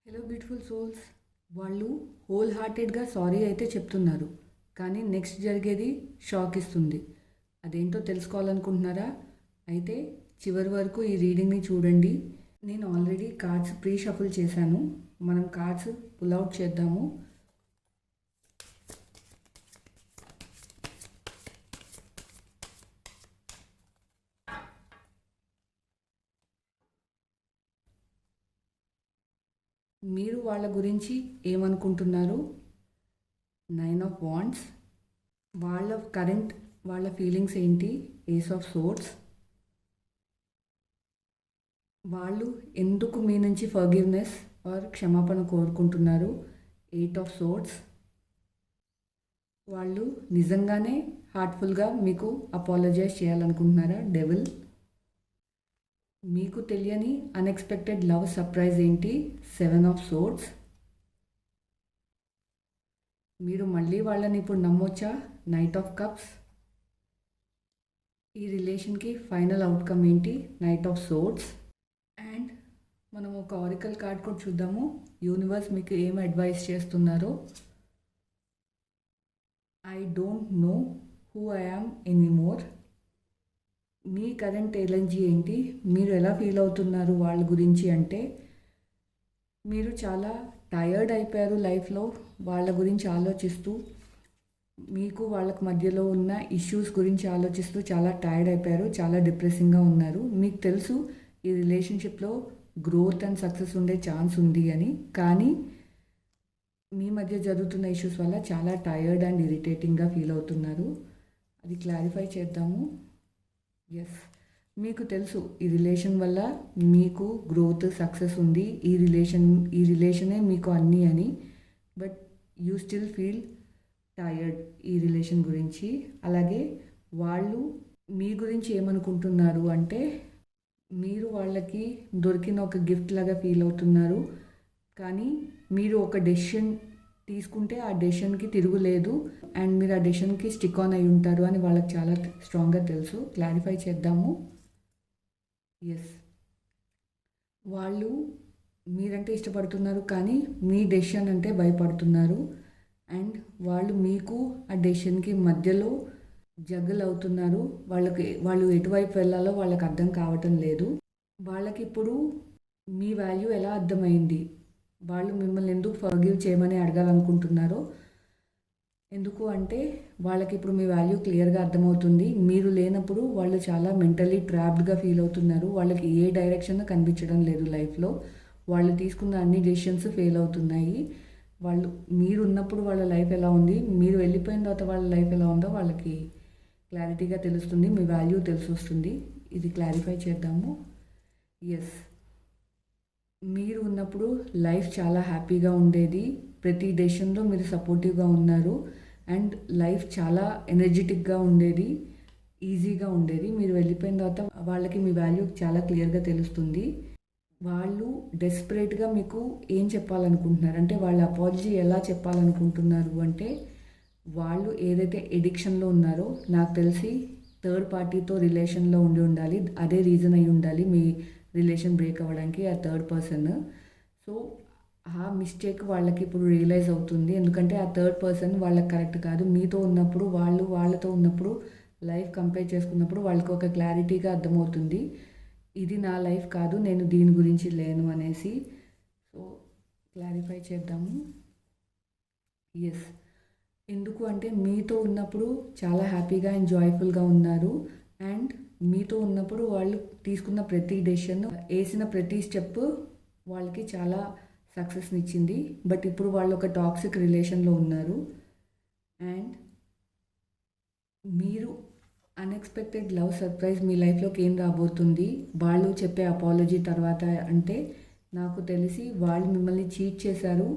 Hello beautiful souls. వాళ్ళు whole హార్టెడ్గా sorry అయితే చెప్తున్నారు, కానీ నెక్స్ట్ జరిగేది షాక్ ఇస్తుంది. అదేంటో తెలుసుకోవాలనుకుంటున్నారా? అయితే చివరి వరకు ఈ రీడింగ్ని చూడండి. నేను ఆల్రెడీ కార్డ్స్ ప్రీ షఫుల్ చేశాను. మనం కార్డ్స్ పుల్అవుట్ చేద్దాము. మీరు వాళ్ళ గురించి ఏమనుకుంటున్నారు? 9 ఆఫ్ వాండ్స్. వాళ్ళ ఫీలింగ్స్ ఏంటి? Ace of swords. వాళ్ళు ఎందుకు మీ నుంచి ఫర్గివ్నెస్ ఆర్ క్షమాపణ కోరుకుంటున్నారు? 8 ఆఫ్ సోర్డ్స్. వాళ్ళు నిజంగానే హార్ట్ఫుల్గా మీకు అపాలజైజ్ చేయాలనుకుంటున్నారా? డెవిల్. మీకు తెలియని అన్ఎక్స్పెక్టెడ్ లవ్ సర్ప్రైజ్ ఏంటి? 7 ఆఫ్ సోర్డ్స్. మీరు మళ్ళీ వాళ్ళని ఇప్పుడు నమ్మొచ్చా? Knight of cups. ఈ రిలేషన్కి ఫైనల్ అవుట్కమ్ ఏంటి? Knight of swords. అండ్ మనం ఒక ఆరికల్ కార్డ్ కూడా చూద్దాము. యూనివర్స్ మీకు ఏం అడ్వైస్ చేస్తున్నారో. I don't know who I am anymore. Me current energy ఏంటి? మీరు ఎలా ఫీల్ అవుతున్నారు వాళ్ళ గురించి? అంటే మీరు చాలా టయర్డ్ అయిపోయారు లైఫ్లో. వాళ్ళ గురించి ఆలోచిస్తూ, మీకు వాళ్ళకి మధ్యలో ఉన్న ఇష్యూస్ గురించి ఆలోచిస్తూ చాలా టైర్డ్ అయిపోయారు, చాలా డిప్రెసింగ్గా ఉన్నారు. మీకు తెలుసు ఈ రిలేషన్షిప్లో గ్రోత్ అండ్ సక్సెస్ ఉండే ఛాన్స్ ఉంది అని, కానీ మీ మధ్య జరుగుతున్న ఇష్యూస్ వల్ల చాలా టయర్డ్ అండ్ ఇరిటేటింగ్గా ఫీల్ అవుతున్నారు. అది క్లారిఫై చేద్దాము. ఎస్, మీకు తెలుసు ఈ రిలేషన్ వల్ల మీకు గ్రోత్ సక్సెస్ ఉంది, ఈ రిలేషనే మీకు అన్నీ అని. But you still feel tired ఈ రిలేషన్ గురించి. అలాగే వాళ్ళు మీ గురించి ఏమనుకుంటున్నారు అంటే, మీరు వాళ్ళకి దొరికిన ఒక గిఫ్ట్ లాగా ఫీల్ అవుతున్నారు. కానీ మీరు ఒక డెసిషన్ తీసుకుంటే ఆ డెసిషన్కి తిరుగులేదు, అండ్ మీరు ఆ డెసిషన్కి స్టిక్ ఆన్ అయి ఉంటారు అని వాళ్ళకి చాలా స్ట్రాంగ్గా తెలుసు. క్లారిఫై చేద్దాము. ఎస్, వాళ్ళు మీరంటే ఇష్టపడుతున్నారు, కానీ మీ డెసిషన్ అంటే భయపడుతున్నారు. అండ్ వాళ్ళు మీకు ఆ డెసిషన్కి మధ్యలో జగ్గల్ అవుతున్నారు. వాళ్ళు ఎటువైపు వెళ్ళాలో వాళ్ళకి అర్థం కావటం లేదు. వాళ్ళకి ఇప్పుడు మీ వాల్యూ ఎలా అర్థమైంది? వాళ్ళు మిమ్మల్ని ఎందుకు ఫర్గివ్ చేయమని అడగాలనుకుంటున్నారో. ఎందుకు అంటే వాళ్ళకి ఇప్పుడు మీ వాల్యూ క్లియర్గా అర్థమవుతుంది. మీరు లేనప్పుడు వాళ్ళు చాలా మెంటలీ ట్రాప్డ్గా ఫీల్ అవుతున్నారు. వాళ్ళకి ఏ డైరెక్షన్ కనిపించడం లేదు లైఫ్లో. వాళ్ళు తీసుకున్న అన్ని డెసిషన్స్ ఫెయిల్ అవుతున్నాయి. మీరు ఉన్నప్పుడు వాళ్ళ లైఫ్ ఎలా ఉంది, మీరు వెళ్ళిపోయిన తర్వాత వాళ్ళ లైఫ్ ఎలా ఉందో వాళ్ళకి క్లారిటీగా తెలుస్తుంది. మీ వాల్యూ తెలిసి వస్తుంది. ఇది క్లారిఫై చేద్దాము. ఎస్, మీరు ఉన్నప్పుడు లైఫ్ చాలా హ్యాపీగా ఉండేది. ప్రతి డెసిషన్లో మీరు సపోర్టివ్గా ఉన్నారు. అండ్ లైఫ్ చాలా ఎనర్జెటిక్గా ఉండేది, ఈజీగా ఉండేది. మీరు వెళ్ళిపోయిన తర్వాత వాళ్ళకి మీ వాల్యూ చాలా క్లియర్గా తెలుస్తుంది. వాళ్ళు డెస్పరేట్గా మీకు ఏం చెప్పాలనుకుంటున్నారు అంటే, వాళ్ళ అపాలజీ ఎలా చెప్పాలనుకుంటున్నారు అంటే, వాళ్ళు ఏదైతే ఎడిక్షన్లో ఉన్నారో, నాకు తెలిసి థర్డ్ పార్టీతో రిలేషన్లో ఉండాలి. అదే రీజన్ అయి ఉండాలి మీ రిలేషన్ బ్రేక్ అవ్వడానికి, ఆ థర్డ్ పర్సన్. సో ఆ మిస్టేక్ వాళ్ళకి ఇప్పుడు రియలైజ్ అవుతుంది. ఎందుకంటే ఆ థర్డ్ పర్సన్ వాళ్ళకి కరెక్ట్ కాదు. మీతో ఉన్నప్పుడు వాళ్ళతో ఉన్నప్పుడు లైఫ్ కంపేర్ చేసుకున్నప్పుడు వాళ్ళకి ఒక క్లారిటీగా అర్థమవుతుంది, ఇది నా లైఫ్ కాదు, నేను దీని గురించి లేను అనేసి. సో క్లారిఫై చేద్దాము. ఎస్, ఎందుకు అంటే మీతో ఉన్నప్పుడు చాలా హ్యాపీగా అండ్ జాయ్ఫుల్గా ఉన్నారు. అండ్ మీతో ఉన్నప్పుడు వాళ్ళు తీసుకున్న ప్రతి డెసిషన్, వేసిన ప్రతి స్టెప్ వాళ్ళకి చాలా సక్సెస్ని ఇచ్చింది. బట్ ఇప్పుడు వాళ్ళు ఒక టాక్సిక్ రిలేషన్లో ఉన్నారు. అండ్ మీరు అన్ఎక్స్పెక్టెడ్ లవ్ సర్ప్రైజ్ మీ లైఫ్లోకి ఏం రాబోతుంది వాళ్ళు చెప్పే అపాలజీ తర్వాత అంటే, నాకు తెలిసి వాళ్ళు మిమ్మల్ని చీట్ చేశారు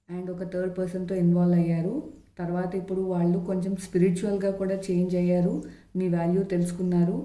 అండ్ ఒక థర్డ్ పర్సన్తో ఇన్వాల్వ్ అయ్యారు. తర్వాత ఇప్పుడు వాళ్ళు కొంచెం స్పిరిచువల్గా కూడా చేంజ్ అయ్యారు, మీ వాల్యూ తెలుసుకున్నారు.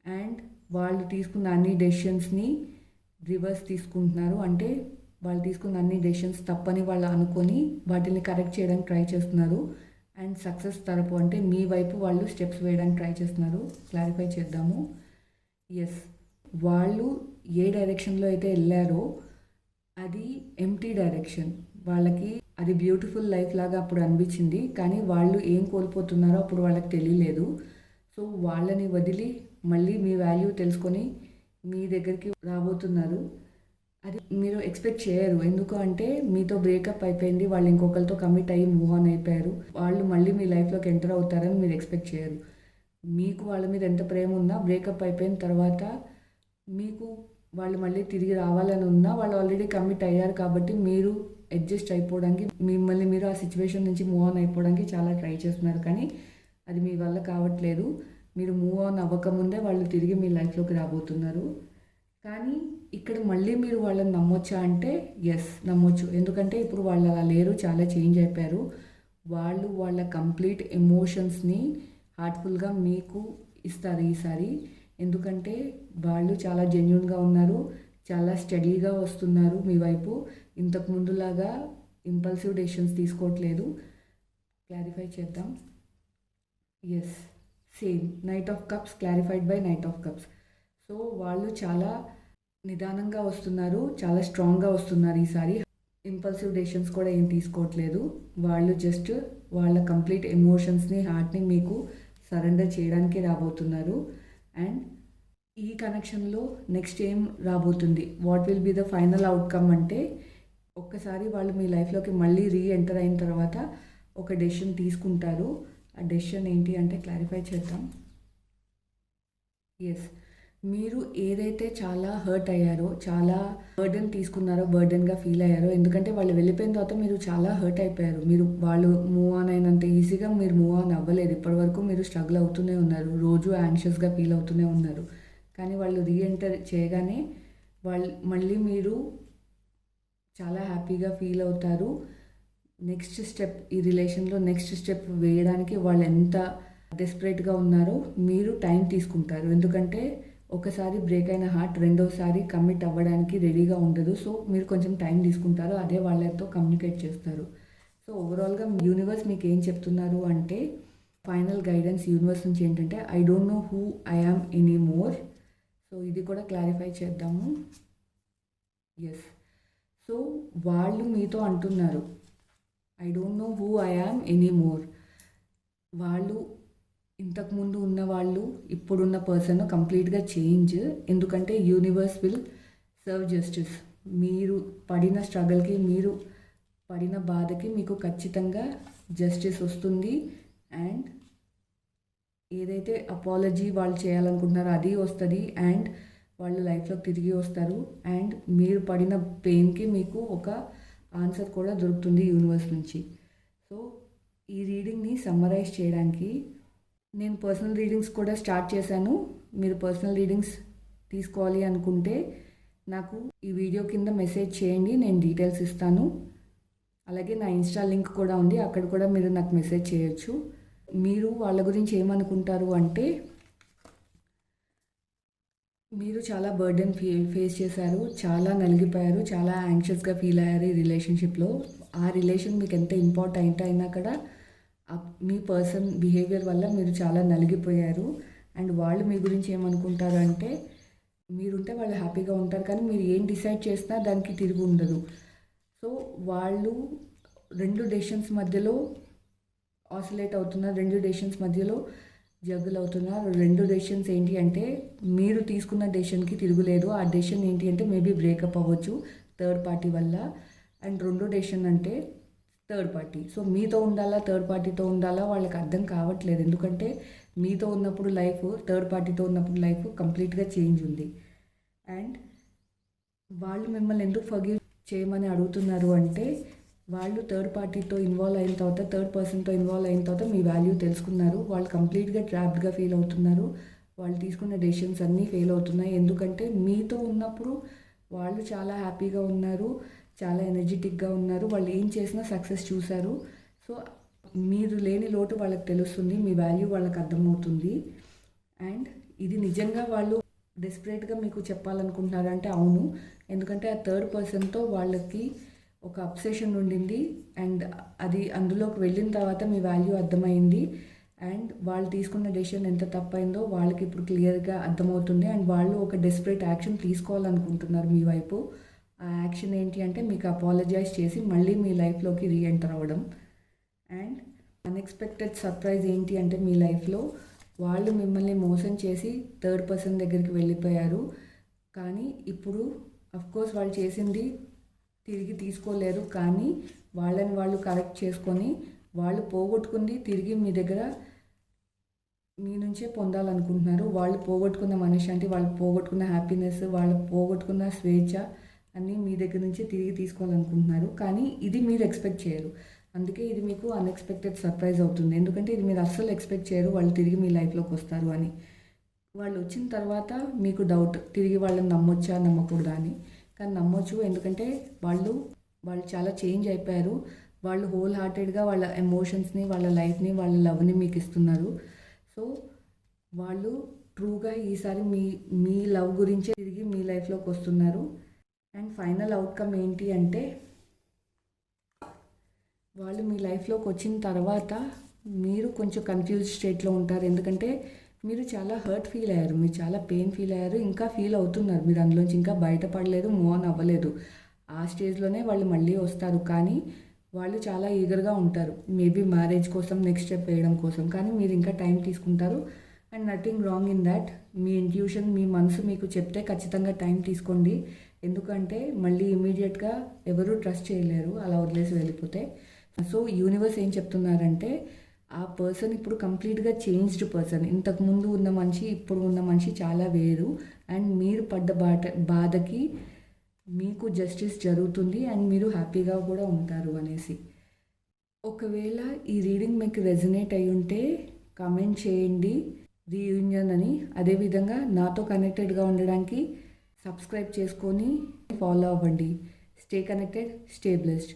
అండ్ వాళ్ళు తీసుకున్న అన్ని డెసిషన్స్ని రివర్స్ తీసుకుంటున్నారు. అంటే వాళ్ళు తీసుకున్న అన్ని డెసిషన్స్ తప్పని వాళ్ళు అనుకొని వాటిని కరెక్ట్ చేయడానికి ట్రై చేస్తున్నారు. అండ్ సక్సెస్ తరపు అంటే మీ వైపు వాళ్ళు స్టెప్స్ వేయడానికి ట్రై చేస్తున్నారు. క్లారిఫై చేద్దాము. ఎస్, వాళ్ళు ఏ డైరెక్షన్లో అయితే వెళ్ళారో అది ఎంప్టీ డైరెక్షన్. వాళ్ళకి అది బ్యూటిఫుల్ లైఫ్ లాగా అప్పుడు అనిపించింది. కానీ వాళ్ళు ఏం కోల్పోతున్నారో అప్పుడు వాళ్ళకి తెలియలేదు. సో వాళ్ళని వదిలి మళ్ళీ మీ వాల్యూ తెలుసుకొని మీ దగ్గరికి రాబోతున్నారు. అది మీరు ఎక్స్పెక్ట్ చేయరు. ఎందుకు అంటే మీతో బ్రేకప్ అయిపోయింది. వాళ్ళు ఇంకొకరితో కమిట్ అయ్యి మూవ్ ఆన్ అయిపోయారు. వాళ్ళు మళ్ళీ మీ లైఫ్‌లోకి ఎంటర్ అవుతారని మీరు ఎక్స్పెక్ట్ చేయరు. మీకు వాళ్ళ మీద ఎంత ప్రేమ ఉన్నా బ్రేకప్ అయిపోయిన తర్వాత మీకు వాళ్ళు మళ్ళీ తిరిగి రావాలని ఉన్నా వాళ్ళు ఆల్రెడీ కమిట్ అయ్యారు కాబట్టి మీరు అడ్జస్ట్ అయిపోవడానికి మిమ్మల్ని మీరు ఆ సిచ్యువేషన్ నుంచి మూవ్ ఆన్ అయిపోవడానికి చాలా ట్రై చేస్తున్నారు. కానీ అది మీ వల్ల కావట్లేదు. మీరు మూవ్ ఆన్ అవ్వకముందే వాళ్ళు తిరిగి మీ లైఫ్‌లోకి రాబోతున్నారు. కానీ ఇక్కడ మళ్ళీ మీరు వాళ్ళని నమ్మొచ్చా అంటే యెస్ నమ్మొచ్చు. ఎందుకంటే ఇప్పుడు వాళ్ళు అలా లేరు. చాలా చేంజ్ అయిపోయారు. వాళ్ళు వాళ్ళ కంప్లీట్ ఎమోషన్స్‌ని హార్ట్‌ఫుల్‌గా మీకు ఇస్తారు ఈసారి. ఎందుకంటే వాళ్ళు చాలా జెన్యూన్‌గా ఉన్నారు. చాలా స్టడీగా వస్తున్నారు మీ వైపు. ఇంతకు ముందులాగా ఇంపల్సివ్ డెసిషన్స్ తీసుకోవట్లేదు. క్లారిఫై చేద్దాం. Yes same knight of cups clarified by knight of cups. So వాళ్ళు చాలా నిదానంగా వస్తున్నారు. చాలా స్ట్రాంగ్‌గా వస్తున్నారు ఈసారి. ఇంపల్సివ్ డెసిషన్స్ కూడా ఏం తీసుకోవట్లేదు. వాళ్ళు జస్ట్ వాళ్ళ కంప్లీట్ ఎమోషన్స్‌ని, హార్ట్‌ని మీకు సరెండర్ చేయడానికి రాబోతున్నారు. అండ్ ఈ కనెక్షన్‌లో నెక్స్ట్ ఏం రాబోతుంది? What will be the final outcome అంటే ఒక్కసారి వాళ్ళు మీ లైఫ్‌లోకి మళ్ళీ ఎంటర్ అయిన తర్వాత ఒక డెసిషన్ తీసుకుంటారు. ఆ డెసిషన్ ఏంటి అంటే క్లారిఫై చేద్దాం. యెస్ మీరు ఏదైతే చాలా హర్ట్ అయ్యారో, చాలా బర్డెన్ తీసుకున్నారో, బర్డెన్‌గా ఫీల్ అయ్యారో, ఎందుకంటే వాళ్ళు వెళ్ళిపోయిన తర్వాత మీరు చాలా హర్ట్ అయిపోయారు. మీరు వాళ్ళు మూవ్ ఆన్ అయినంత ఈజీగా మీరు మూవ్ ఆన్ అవ్వలేదు. ఇప్పటివరకు మీరు స్ట్రగుల్ అవుతూనే ఉన్నారు. రోజు యాంగ్షియస్‌గా ఫీల్ అవుతూనే ఉన్నారు. కానీ వాళ్ళు ఎంటర్ చేయగానే మళ్ళీ మీరు చాలా హ్యాపీగా ఫీల్ అవుతారు. నెక్స్ట్ స్టెప్ ఈ రిలేషన్‌లో నెక్స్ట్ స్టెప్ వేయడానికి వాళ్ళు ఎంత డెస్పరేట్‌గా ఉన్నారో మీరు టైం తీసుకుంటారు. ఎందుకంటే ఒకసారి బ్రేక్ అయిన హార్ట్ రెండోసారి కమిట్ అవ్వడానికి రెడీగా ఉండదు. సో మీరు కొంచెం టైం తీసుకుంటారు. అదే వాళ్ళతో కమ్యూనికేట్ చేస్తారు. సో ఓవరాల్‌గా యూనివర్స్ మీకు ఏం చెప్తున్నారు అంటే ఫైనల్ గైడెన్స్ యూనివర్స్ నుంచి ఏంటంటే I don't know who I am anymore. So ఇది కూడా క్లారిఫై చేద్దాము. యెస్ సో వాళ్ళు మీతో అంటున్నారు I don't know who I am anymore. వాళ్ళు ఇంతకుముందు ఉన్న వాళ్ళు ఇప్పుడున్న పర్సన్ కంప్లీట్గా చేంజ్. ఎందుకంటే యూనివర్స్ విల్ సర్వ్ జస్టిస్. మీరు పడిన స్ట్రగల్కి, మీరు పడిన బాధకి మీకు ఖచ్చితంగా జస్టిస్ వస్తుంది. అండ్ ఏదైతే అపాలజీ వాళ్ళు చేయాలనుకుంటున్నారో అది వస్తుంది. అండ్ వాళ్ళు లైఫ్లోకి తిరిగి వస్తారు. అండ్ మీరు పడిన పెయిన్కి మీకు ఒక ఆన్సర్ కూడా దొరుకుతుంది యూనివర్స్ నుంచి. సో ఈ రీడింగ్ని సమ్మరైజ్ చేయడానికి నేను పర్సనల్ రీడింగ్స్ కూడా స్టార్ట్ చేశాను. మీరు పర్సనల్ రీడింగ్స్ తీసుకోవాలి అనుకుంటే నాకు ఈ వీడియో కింద మెసేజ్ చేయండి. నేను డీటెయిల్స్ ఇస్తాను. అలాగే నా ఇన్స్టా లింక్ కూడా ఉంది. అక్కడ కూడా మీరు నాకు మెసేజ్ చేయొచ్చు. మీరు వాళ్ళ గురించి ఏమనుకుంటారు అంటే మీరు చాలా బర్డెన్ ఫేస్ చేశారు. చాలా నలిగిపోయారు. చాలా యాంగ్షియస్గా ఫీల్ అయ్యారు ఈ రిలేషన్షిప్లో. ఆ రిలేషన్ మీకు ఎంత ఇంపార్టెంట్ అయినా కూడా మీ పర్సన్ బిహేవియర్ వల్ల మీరు చాలా నలిగిపోయారు. అండ్ వాళ్ళు మీ గురించి ఏమనుకుంటారు అంటే మీరుంటే వాళ్ళు హ్యాపీగా ఉంటారు. కానీ మీరు ఏం డిసైడ్ చేసినా దానికి తిరిగి ఉండదు. సో వాళ్ళు రెండు డెసిషన్స్ మధ్యలో ఆసిలేట్ అవుతున్నారు. రెండు డెసిషన్స్ మధ్యలో జగ్గులు అవుతున్నారు. రెండు డెసిషన్స్ ఏంటి అంటే మీరు తీసుకున్న డెసిషన్కి తిరుగులేదు. ఆ డెసిషన్ ఏంటి అంటే మేబీ బ్రేకప్ అవ్వచ్చు థర్డ్ పార్టీ వల్ల. అండ్ రెండో డెసిషన్ అంటే థర్డ్ పార్టీ. సో మీతో ఉండాలా థర్డ్ పార్టీతో ఉండాలా వాళ్ళకి అర్థం కావట్లేదు. ఎందుకంటే మీతో ఉన్నప్పుడు లైఫ్, థర్డ్ పార్టీతో ఉన్నప్పుడు లైఫ్ కంప్లీట్గా చేంజ్ ఉంది. అండ్ వాళ్ళు మిమ్మల్ని ఎందుకు ఫర్గివ్ చేయమని అడుగుతున్నారు అంటే వాళ్ళు థర్డ్ పార్టీతో ఇన్వాల్వ్ అయిన తర్వాత, థర్డ్ పర్సన్తో ఇన్వాల్వ్ అయిన తర్వాత మీ వాల్యూ తెలుసుకున్నారు. వాళ్ళు కంప్లీట్గా ట్రాప్డ్గా ఫీల్ అవుతున్నారు. వాళ్ళు తీసుకున్న డెసిషన్స్ అన్నీ ఫెయిల్ అవుతున్నాయి. ఎందుకంటే మీతో ఉన్నప్పుడు వాళ్ళు చాలా హ్యాపీగా ఉన్నారు, చాలా ఎనర్జెటిక్గా ఉన్నారు. వాళ్ళు ఏం చేసినా సక్సెస్ చూశారు. సో మీరు లేని లోటు వాళ్ళకి తెలుస్తుంది. మీ వాల్యూ వాళ్ళకి అర్థమవుతుంది. అండ్ ఇది నిజంగా వాళ్ళు డెస్పరేట్గా మీకు చెప్పాలనుకుంటున్నారంటే అవును. ఎందుకంటే ఆ థర్డ్ పర్సన్తో వాళ్ళకి ఒక అబ్సెషన్ ఉండింది. అండ్ అది అందులోకి వెళ్ళిన తర్వాత మీ వాల్యూ అర్థమైంది. అండ్ వాళ్ళు తీసుకున్న డెసిషన్ ఎంత తప్పైందో వాళ్ళకి ఇప్పుడు క్లియర్గా అర్థమవుతుంది. అండ్ వాళ్ళు ఒక డెస్పరేట్ యాక్షన్ తీసుకోవాలనుకుంటున్నారు మీ వైపు. ఆ యాక్షన్ ఏంటి అంటే మీకు అపాలజైజ్ చేసి మళ్ళీ మీ లైఫ్లోకి రీఎంటర్ అవ్వడం. అండ్ అన్ఎక్స్పెక్టెడ్ సర్ప్రైజ్ ఏంటి అంటే మీ లైఫ్లో వాళ్ళు మిమ్మల్ని మోసం చేసి థర్డ్ పర్సన్ దగ్గరికి వెళ్ళిపోయారు. కానీ ఇప్పుడు అఫ్కోర్స్ వాళ్ళు చేసింది తిరిగి తీసుకోలేరు, కానీ వాళ్ళని వాళ్ళు కరెక్ట్ చేసుకొని వాళ్ళు పోగొట్టుకుంది తిరిగి మీ దగ్గర మీ నుంచే పొందాలనుకుంటున్నారు. వాళ్ళు పోగొట్టుకున్న మనశ్శాంతి, వాళ్ళు పోగొట్టుకున్న హ్యాపీనెస్, వాళ్ళు పోగొట్టుకున్న స్వేచ్ఛ అన్నీ మీ దగ్గర నుంచే తిరిగి తీసుకోవాలనుకుంటున్నారు. కానీ ఇది మీరు ఎక్స్పెక్ట్ చేయరు. అందుకే ఇది మీకు అన్ఎక్స్పెక్టెడ్ సర్ప్రైజ్ అవుతుంది. ఎందుకంటే ఇది మీరు అస్సలు ఎక్స్పెక్ట్ చేయరు వాళ్ళు తిరిగి మీ లైఫ్లోకి వస్తారు అని. వాళ్ళు వచ్చిన తర్వాత మీకు డౌట్, తిరిగి వాళ్ళని నమ్మొచ్చా నమ్మకూడదా అని. కానీ నమ్మొచ్చు, ఎందుకంటే వాళ్ళు చాలా చేంజ్ అయిపోయారు. వాళ్ళు హోల్ హార్టెడ్గా వాళ్ళ ఎమోషన్స్ని, వాళ్ళ లైఫ్ని, వాళ్ళ లవ్ని మీకు ఇస్తున్నారు. సో వాళ్ళు ట్రూగా ఈసారి మీ లవ్ గురించే తిరిగి మీ లైఫ్లోకి వస్తున్నారు. అండ్ ఫైనల్ అవుట్కమ్ ఏంటి అంటే వాళ్ళు మీ లైఫ్లోకి వచ్చిన తర్వాత మీరు కొంచెం కన్ఫ్యూజ్ స్టేట్లో ఉంటారు. ఎందుకంటే మీరు చాలా హర్ట్ ఫీల్ అయ్యారు, మీరు చాలా పెయిన్ ఫీల్ అయ్యారు, ఇంకా ఫీల్ అవుతున్నారు. మీరు అందులోంచి ఇంకా బయటపడలేదు, మూవ్ ఆన్ అవ్వలేదు. ఆ స్టేజ్లోనే వాళ్ళు మళ్ళీ వస్తారు. కానీ వాళ్ళు చాలా ఈగర్గా ఉంటారు, మేబీ మ్యారేజ్ కోసం, నెక్స్ట్ స్టెప్ వేయడం కోసం. కానీ మీరు ఇంకా టైం తీసుకుంటారు. And nothing wrong in that. మీ ఇంట్యూషన్, మీ మనసు మీకు చెప్తే ఖచ్చితంగా టైం తీసుకోండి. ఎందుకంటే మళ్ళీ ఇమీడియట్గా ఎవరూ ట్రస్ట్ చేయలేరు అలా వదిలేసి వెళ్ళిపోతే. సో యూనివర్స్ ఏం చెప్తున్నారంటే ఆ పర్సన్ ఇప్పుడు కంప్లీట్గా చేంజ్డ్ పర్సన్. ఇంతకుముందు ఉన్న మనిషి ఇప్పుడు ఉన్న మనిషి చాలా వేరు. అండ్ మీరు పడ్డ బాధకి మీకు జస్టిస్ జరుగుతుంది అండ్ మీరు హ్యాపీగా కూడా ఉంటారు అనేసి. ఒకవేళ ఈ రీడింగ్ మీకు రెజనేట్ అయి ఉంటే కామెంట్ చేయండి రీయూనియన్ అని. అదేవిధంగా నాతో కనెక్టెడ్గా ఉండడానికి సబ్స్క్రైబ్ చేసుకొని ఫాలో అవ్వండి. Stay connected, stay blessed.